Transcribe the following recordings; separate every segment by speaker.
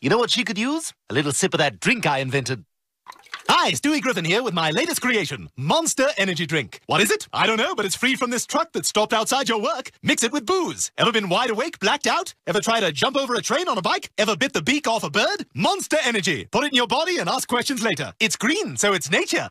Speaker 1: You know what she could use? A little sip of that drink I invented. Hi, Stewie Griffin here with my latest creation, Monster Energy Drink. What is it? I don't know, but it's free from this truck that stopped outside your work. Mix it with booze. Ever been wide awake, blacked out? Ever tried to jump over a train on a bike? Ever bit the beak off a bird? Monster Energy. Put it in your body and ask questions later. It's green, so it's nature.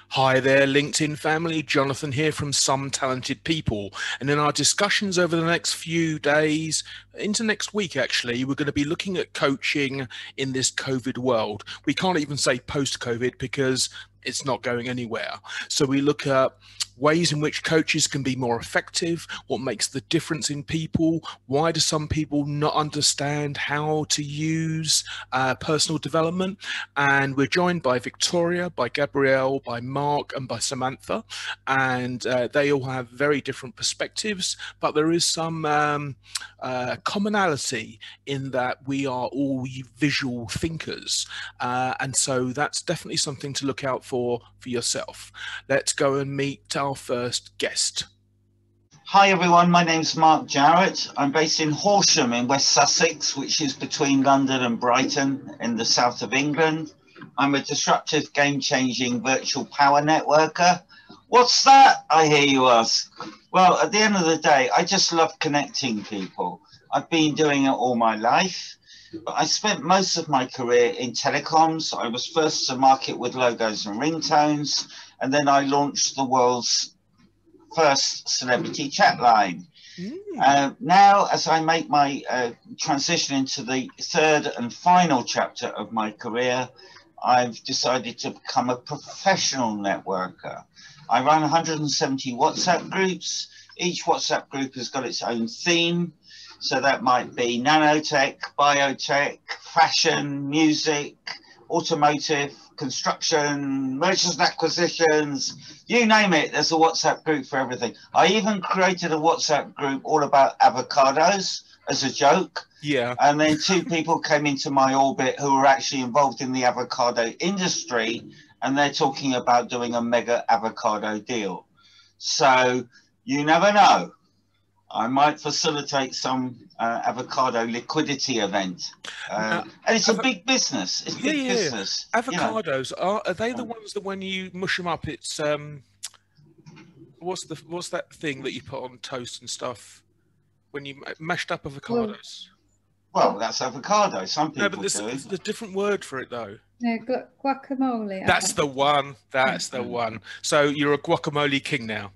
Speaker 2: Hi there, LinkedIn family. Jonathan here from Some Talented People. And in our discussions over the next few days, into next week actually, we're going to be looking at coaching in this COVID world. We can't even say post-COVID because it's not going anywhere. So we look at ways in which coaches can be more effective, what makes the difference in people, why do some people not understand how to use personal development. And we're joined by Victoria, by Gabrielle, by Mark and by Samantha, and they all have very different perspectives, but there is some commonality in that we are all visual thinkers, and so that's definitely something to look out for yourself. Let's go and meet our first guest.
Speaker 3: Hi everyone, my name's Mark Jarrett. I'm based in Horsham in West Sussex, which is between London and Brighton in the south of England. I'm a disruptive, game-changing virtual power networker. What's that, I hear you ask? Well, at the end of the day, I just love connecting people. I've been doing it all my life, but I spent most of my career in telecoms. I was first to market with logos and ringtones, and then I launched the world's first celebrity chat line. Now, as I make my transition into the third and final chapter of my career, I've decided to become a professional networker. I run 170 WhatsApp groups. Each WhatsApp group has got its own theme. So that might be nanotech, biotech, fashion, music, automotive, construction, mergers and acquisitions, you name it, there's a WhatsApp group for everything. I even created a WhatsApp group all about avocados as a joke.
Speaker 2: Yeah.
Speaker 3: And then two people came into my orbit who were actually involved in the avocado industry, and they're talking about doing a mega avocado deal. So you never know. I might facilitate some avocado liquidity event. And it's a big business. It's big business.
Speaker 2: Avocados, you know. Are they the ones that when you mush them up, it's what's that thing that you put on toast and stuff when you mashed up avocados?
Speaker 3: Well, that's avocado. Some people do.
Speaker 2: There's a different word for it though.
Speaker 4: No, guacamole.
Speaker 2: That's the one. That's the one. So you're a guacamole king now.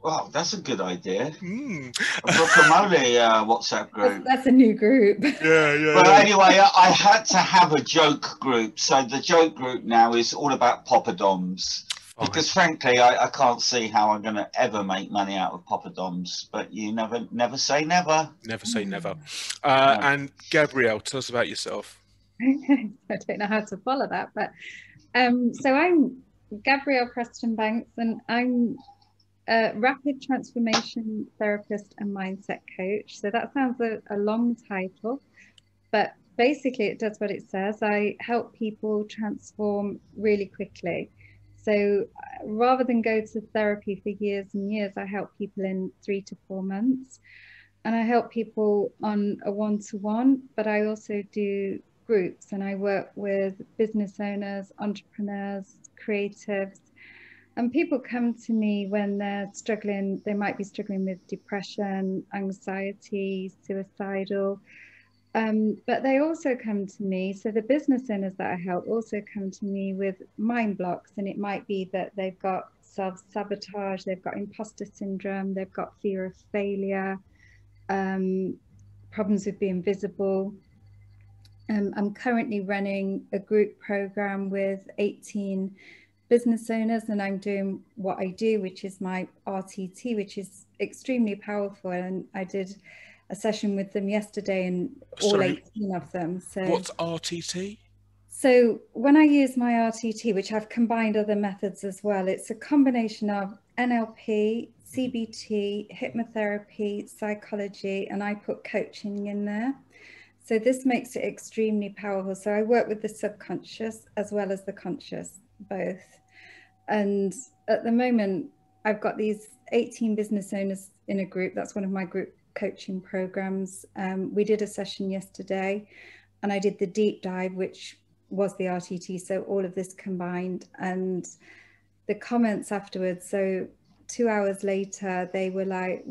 Speaker 3: Wow, that's a good idea. A guacamole WhatsApp group.
Speaker 4: That's a new group.
Speaker 2: Yeah.
Speaker 3: Well, anyway, I had to have a joke group. So the joke group now is all about poppadoms. Because frankly, I can't see how I'm going to ever make money out of poppadoms. But you never say never.
Speaker 2: Never say never. And Gabrielle, tell us about yourself.
Speaker 4: I don't know how to follow that, but so I'm Gabrielle Preston Banks, and I'm a rapid transformation therapist and mindset coach. So that sounds a long title, but basically it does what it says. I help people transform really quickly. So rather than go to therapy for years and years, I help people in 3 to 4 months. And I help people on a one-to-one, but I also do groups, and I work with business owners, entrepreneurs, creatives. And people come to me when they're struggling. They might be struggling with depression, anxiety, suicidal, but they also come to me. So the business owners that I help also come to me with mind blocks, and it might be that they've got self-sabotage, they've got imposter syndrome, they've got fear of failure, problems with being visible. I'm currently running a group program with 18 business owners, and I'm doing what I do, which is my RTT, which is extremely powerful. And I did a session with them yesterday, and all 18 of them. So
Speaker 2: what's RTT?
Speaker 4: So when I use my RTT, which I've combined other methods as well, it's a combination of NLP, CBT, hypnotherapy, psychology, and I put coaching in there. So this makes it extremely powerful. So I work with the subconscious as well as the conscious, both. And at the moment, I've got these 18 business owners in a group. That's one of my group coaching programs. We did a session yesterday, and I did the deep dive, which was the RTT, so all of this combined. And the comments afterwards, so 2 hours later, they were like,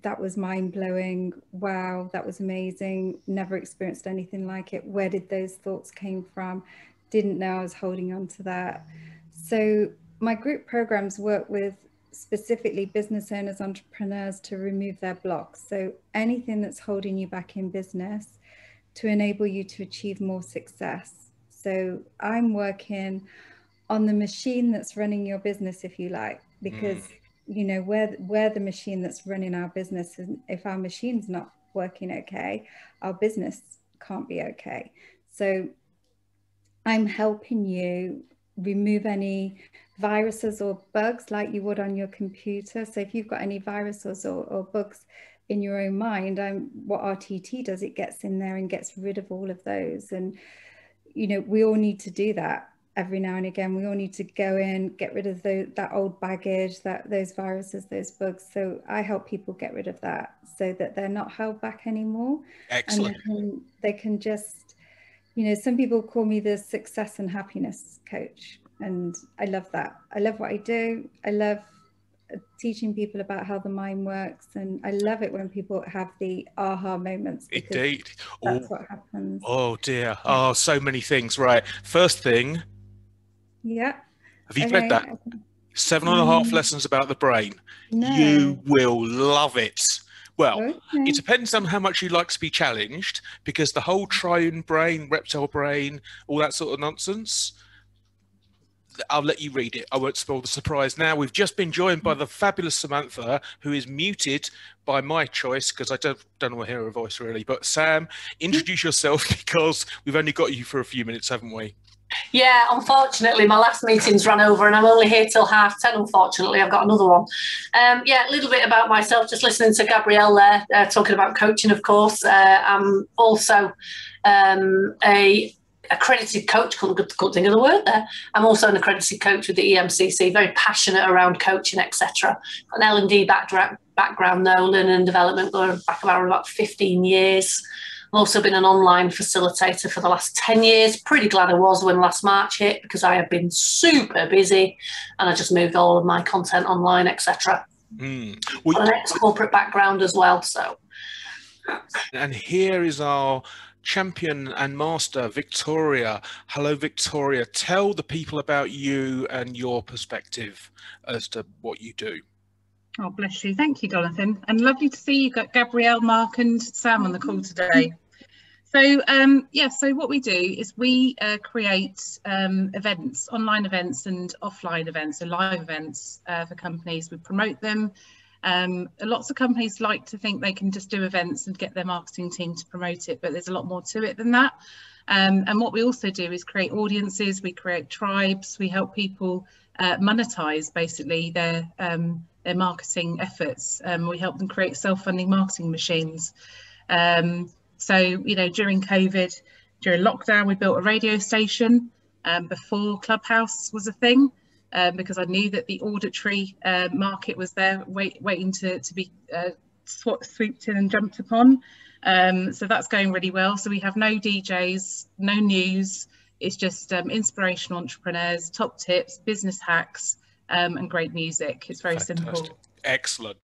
Speaker 4: that was mind-blowing. Wow, that was amazing. Never experienced anything like it. Where did those thoughts came from? Didn't know I was holding on to that. So my group programs work with specifically business owners, entrepreneurs, to remove their blocks. So anything that's holding you back in business, to enable you to achieve more success. So I'm working on the machine that's running your business, if you like, because you know, we're the machine that's running our business, and if our machine's not working okay, our business can't be okay. So I'm helping you remove any viruses or bugs like you would on your computer. So if you've got any viruses or bugs in your own mind, what RTT does, it gets in there and gets rid of all of those. And you know, we all need to do that every now and again. We all need to go in, get rid of that old baggage, those viruses, those bugs. So I help people get rid of that so that they're not held back anymore.
Speaker 2: Excellent.
Speaker 4: And they can just, you know, some people call me the success and happiness coach. And I love that. I love what I do. I love teaching people about how the mind works. And I love it when people have the aha moments.
Speaker 2: Indeed.
Speaker 4: That's what happens.
Speaker 2: Oh dear. Oh, so many things. Right. First thing.
Speaker 4: Yeah.
Speaker 2: Have you read that? 7.5 lessons about the brain.
Speaker 4: No.
Speaker 2: You will love it. Well,
Speaker 4: Okay.
Speaker 2: it depends on how much you like to be challenged, because the whole triune brain, reptile brain, all that sort of nonsense, I'll let you read it. I won't spoil the surprise now. We've just been joined by the fabulous Samantha, who is muted by my choice because I don't want to hear her voice really. But Sam, introduce yourself, because we've only got you for a few minutes, haven't we?
Speaker 5: Yeah, unfortunately, my last meeting's run over and I'm only here till 10:30, unfortunately. I've got another one. Yeah, a little bit about myself, just listening to Gabrielle there, talking about coaching, of course. I'm also a accredited coach, couldn't think of the word there. I'm also an accredited coach with the EMCC, very passionate around coaching, etc. Got an L&D background though, learning and development, going back about 15 years. I've also been an online facilitator for the last 10 years. Pretty glad I was when last March hit, because I have been super busy and I just moved all of my content online, etc. Got an ex-corporate background as well. So.
Speaker 2: And here is our champion and master, Victoria. Hello, Victoria. Tell the people about you and your perspective as to what you do.
Speaker 6: Oh, bless you. Thank you, Jonathan. And lovely to see you got Gabrielle, Mark and Sam on the call today. So, yeah, so what we do is we create events, online events and offline events, so live events for companies. We promote them. Lots of companies like to think they can just do events and get their marketing team to promote it, but there's a lot more to it than that. And what we also do is create audiences, we create tribes, we help people monetize basically their marketing efforts. We help them create self-funding marketing machines. So, you know, during COVID, during lockdown, we built a radio station before Clubhouse was a thing. Because I knew that the auditory market was there waiting to be swooped in and jumped upon. So that's going really well. So we have no DJs, no news. It's just inspirational entrepreneurs, top tips, business hacks, and great music. It's very simple.
Speaker 2: Excellent.